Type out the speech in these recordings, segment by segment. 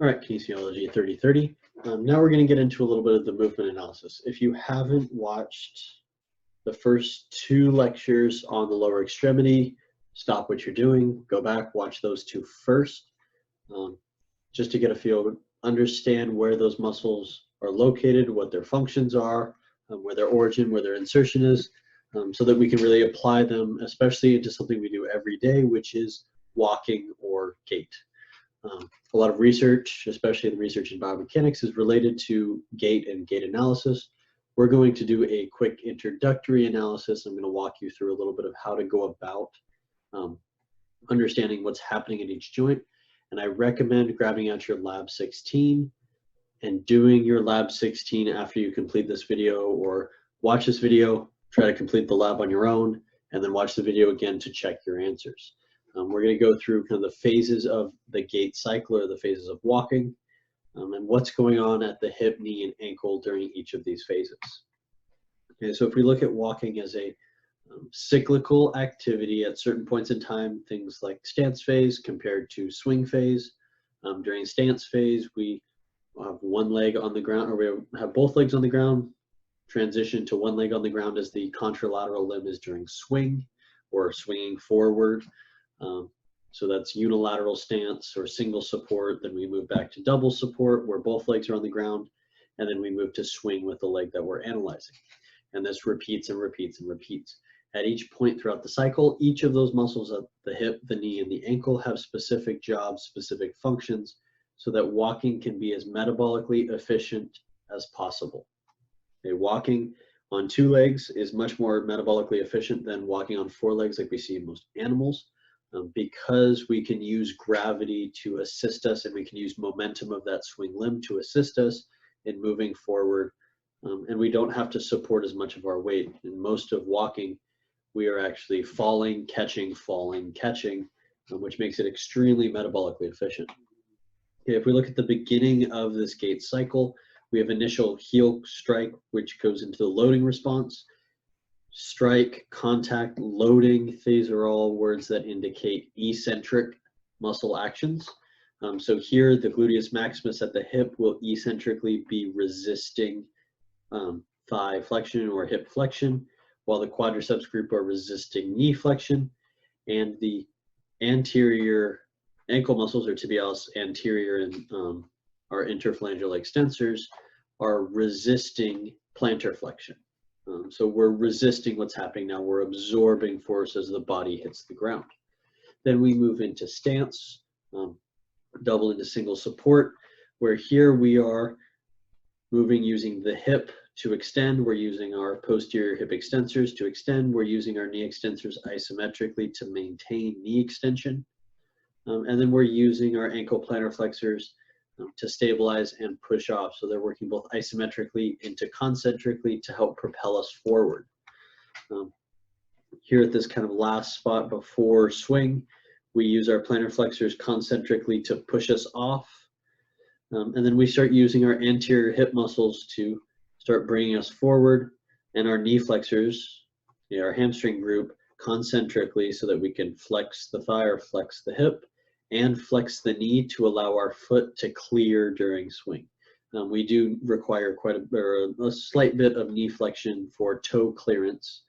All right, kinesiology 3030. Now we're going to get into a little bit of the movement analysis. If you haven't watched the first two lectures on the lower extremity, stop what you're doing, go back, watch those two first, just to get a feel, understand where those muscles are located, what their functions are, where their origin, where their insertion is, so that we can really apply them, especially into something we do every day, which is walking or gait. A lot of research, especially the research in biomechanics, is related to gait and gait analysis. We're going to do a quick introductory analysis. I'm going to walk you through a little bit of how to go about understanding what's happening in each joint. And I recommend grabbing out your Lab 16 and doing your Lab 16 after you complete this video, or watch this video, try to complete the lab on your own, and then watch the video again to check your answers. We're going to go through kind of the phases of the gait cycle, or the phases of walking, and what's going on at the hip, knee, and ankle during each of these phases. Okay, so if we look at walking as a cyclical activity at certain points in time, things like stance phase compared to swing phase. During stance phase, we have one leg on the ground, or we have both legs on the ground. Transition to one leg on the ground as the contralateral limb is during swing, or swinging forward. So that's unilateral stance or single support. Then we move back to double support where both legs are on the ground. And then we move to swing with the leg that we're analyzing. And this repeats and repeats and repeats. At each point throughout the cycle, each of those muscles at the hip, the knee, and the ankle have specific jobs, specific functions, so that walking can be as metabolically efficient as possible. Okay, walking on two legs is much more metabolically efficient than walking on four legs like we see in most animals. Because we can use gravity to assist us, and we can use momentum of that swing limb to assist us in moving forward, and we don't have to support as much of our weight. In most of walking, we are actually falling, catching, which makes it extremely metabolically efficient. Okay, if we look at the beginning of this gait cycle, we have initial heel strike, which goes into the loading response. Strike, contact, loading, these are all words that indicate eccentric muscle actions. So here, the gluteus maximus at the hip will eccentrically be resisting thigh flexion or hip flexion, while the quadriceps group are resisting knee flexion, and the anterior ankle muscles, or tibialis anterior, and our interphalangeal extensors are resisting plantar flexion. So we're resisting what's happening now. We're absorbing force as the body hits the ground. Then we move into stance, double into single support, where here we are moving using the hip to extend. We're using our posterior hip extensors to extend. We're using our knee extensors isometrically to maintain knee extension. And then we're using our ankle plantar flexors to stabilize and push off. So they're working both isometrically and concentrically to help propel us forward. Here at this kind of last spot before swing, we use our plantar flexors concentrically to push us off. And then we start using our anterior hip muscles to start bringing us forward, and our knee flexors, our hamstring group, concentrically, so that we can flex the thigh or flex the hip, and flex the knee to allow our foot to clear during swing. We do require quite a slight bit of knee flexion for toe clearance,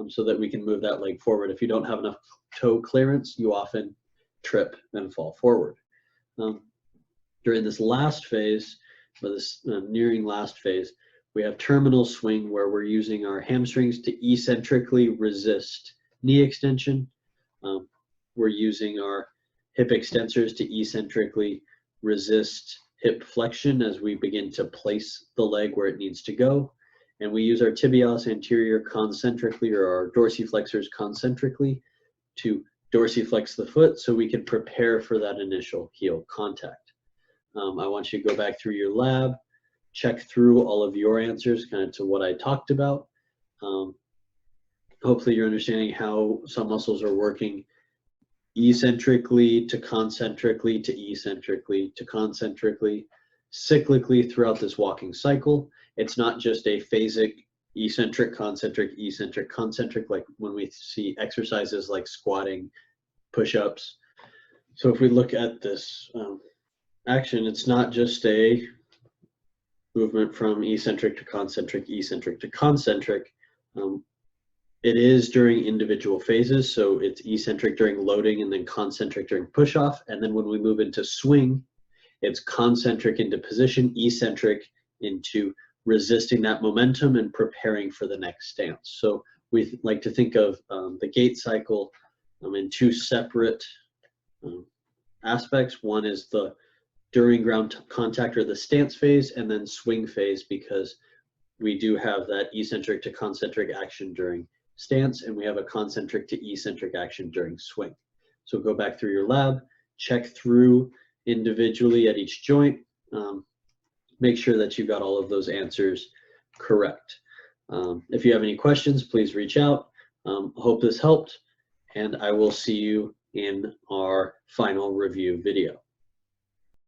so that we can move that leg forward. If you don't have enough toe clearance, you often trip and fall forward. During this last phase, or this nearing last phase, we have terminal swing, where we're using our hamstrings to eccentrically resist knee extension. We're using our hip extensors to eccentrically resist hip flexion as we begin to place the leg where it needs to go. And we use our tibialis anterior concentrically, or our dorsiflexors concentrically, to dorsiflex the foot so we can prepare for that initial heel contact. I want you to go back through your lab, check through all of your answers kind of to what I talked about. Hopefully you're understanding how some muscles are working eccentrically to concentrically to eccentrically to concentrically, cyclically throughout this walking cycle. It's not just a phasic eccentric, concentric, like when we see exercises like squatting, push-ups. So if we look at this action. It's not just a movement from eccentric to concentric, eccentric to concentric. It is during individual phases, so it's eccentric during loading and then concentric during push-off. And then when we move into swing, it's concentric into position, eccentric into resisting that momentum and preparing for the next stance. So we like to think of the gait cycle in two separate aspects. One is the during ground contact or the stance phase, and then swing phase, because we do have that eccentric to concentric action during stance, and we have a concentric to eccentric action during swing. So go back through your lab, check through individually at each joint, make sure that you've got all of those answers correct. If you have any questions, please reach out. Hope this helped, and I will see you in our final review video.